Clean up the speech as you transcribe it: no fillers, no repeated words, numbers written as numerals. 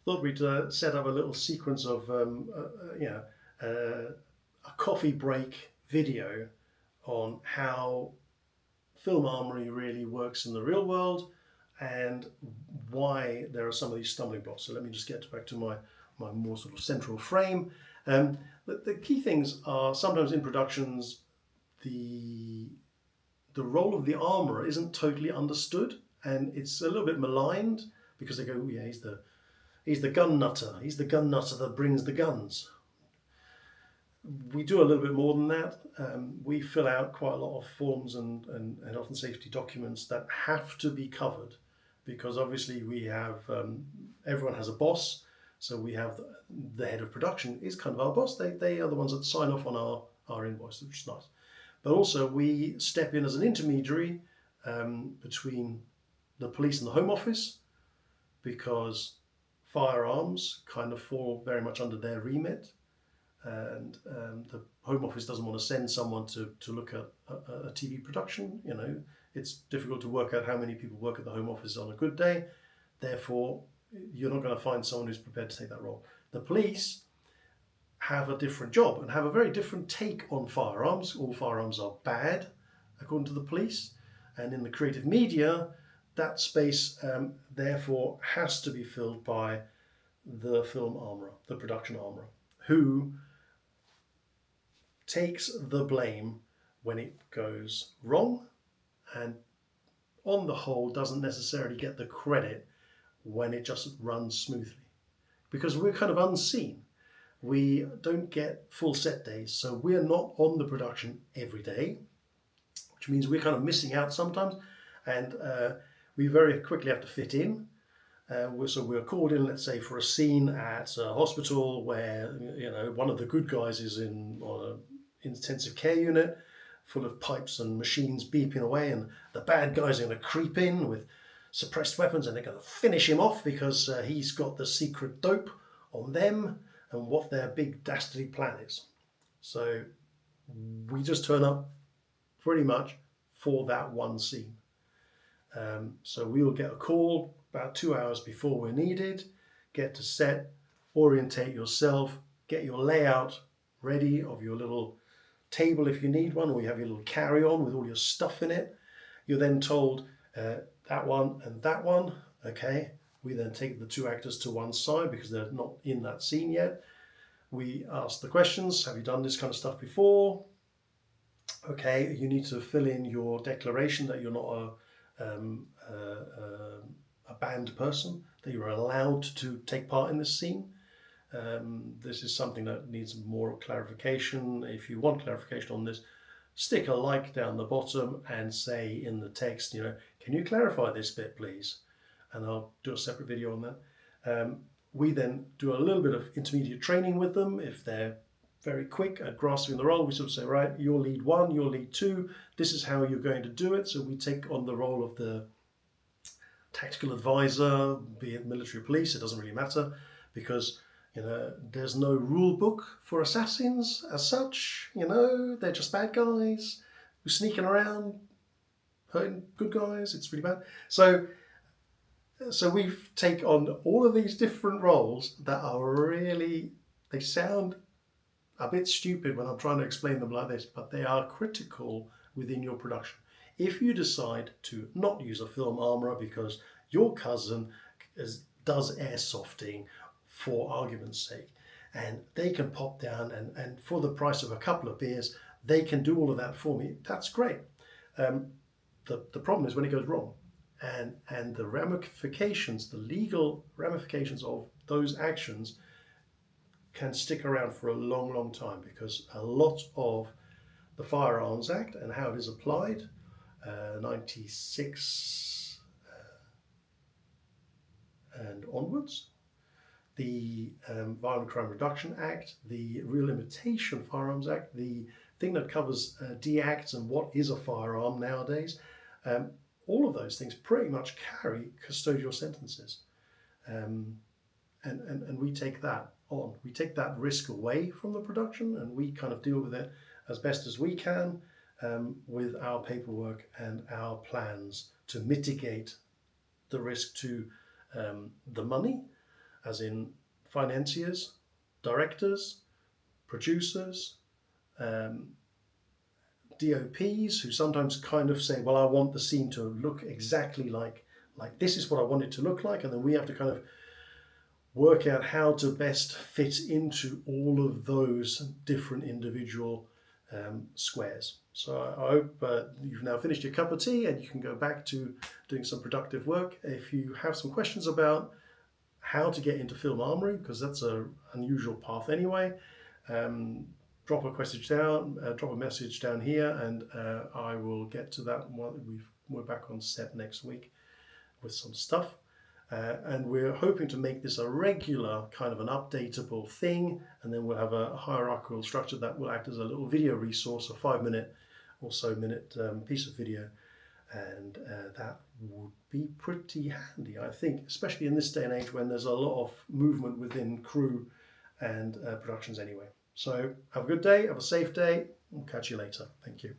thought we'd set up a little sequence of a coffee break video on how film armory really works in the real world and why there are some of these stumbling blocks. So let me just get back to my more sort of central frame. The key things are sometimes in productions the role of the armourer isn't totally understood, and it's a little bit maligned because they go, oh, yeah, he's the gun nutter. He's the gun nutter that brings the guns. We do a little bit more than that. We fill out quite a lot of forms and health and safety documents that have to be covered because obviously we have, everyone has a boss. So we have the head of production is kind of our boss. They are the ones that sign off on our invoice, which is nice. But also we step in as an intermediary between the police and the Home Office because firearms kind of fall very much under their remit. And the Home Office doesn't want to send someone to look at a TV production. You know, it's difficult to work out how many people work at the Home Office on a good day. Therefore, you're not going to find someone who's prepared to take that role. The police have a different job and have a very different take on firearms. All firearms are bad, according to the police. And in the creative media, that space, therefore, has to be filled by the film armourer, the production armourer, who takes the blame when it goes wrong and on the whole doesn't necessarily get the credit when it just runs smoothly. Because we're kind of unseen. We don't get full set days, so we're not on the production every day, which means we're kind of missing out sometimes, and we very quickly have to fit in. So we're called in, let's say, for a scene at a hospital where one of the good guys is on an intensive care unit full of pipes and machines beeping away, and the bad guys are going to creep in with suppressed weapons and they're going to finish him off because he's got the secret dope on them and what their big dastardly plan is. So we just turn up pretty much for that one scene. So we will get a call about 2 hours before we're needed, get to set, orientate yourself, get your layout ready of your little table if you need one, or you have your little carry-on with all your stuff in it. You're then told that one and that one, okay. We then take the two actors to one side because they're not in that scene yet. We ask the questions, have you done this kind of stuff before? Okay, you need to fill in your declaration that you're not a banned person, that you're allowed to take part in this scene. This is something that needs more clarification. If you want clarification on this, stick a like down the bottom and say in the text, can you clarify this bit, please? And I'll do a separate video on that. We then do a little bit of intermediate training with them. If they're very quick at grasping the role, we sort of say, right, you're lead one, you're lead two, this is how you're going to do it. So we take on the role of the tactical advisor, be it military or police, it doesn't really matter, because there's no rule book for assassins as such. They're just bad guys who are sneaking around, hurting good guys. It's really bad. So we take on all of these different roles that are really, they sound a bit stupid when I'm trying to explain them like this, but they are critical within your production. If you decide to not use a film armourer because your cousin does airsofting for argument's sake, and they can pop down and for the price of a couple of beers, they can do all of that for me, that's great. The problem is when it goes wrong, and the ramifications, the legal ramifications of those actions can stick around for a long, long time, because a lot of the Firearms Act and how it is applied, 96 and onwards, the Violent Crime Reduction Act, the Real Imitation Firearms Act, the thing that covers D-acts and what is a firearm nowadays, all of those things pretty much carry custodial sentences. And we take that on. We take that risk away from the production, and we kind of deal with it as best as we can with our paperwork and our plans to mitigate the risk to the money, as in financiers, directors, producers, DOPs, who sometimes kind of say, well, I want the scene to look exactly like this is what I want it to look like, and then we have to kind of work out how to best fit into all of those different individual squares. So I hope you've now finished your cup of tea and you can go back to doing some productive work. If you have some questions about how to get into Film Armoury, because that's an unusual path anyway, drop a message down here, and I will get to that one. We're back on set next week with some stuff. And we're hoping to make this a regular kind of an updatable thing, and then we'll have a hierarchical structure that will act as a little video resource, a 5-minute or so piece of video, and that would be pretty handy, I think, especially in this day and age when there's a lot of movement within crew and productions anyway. So have a good day, have a safe day, we'll catch you later. Thank you.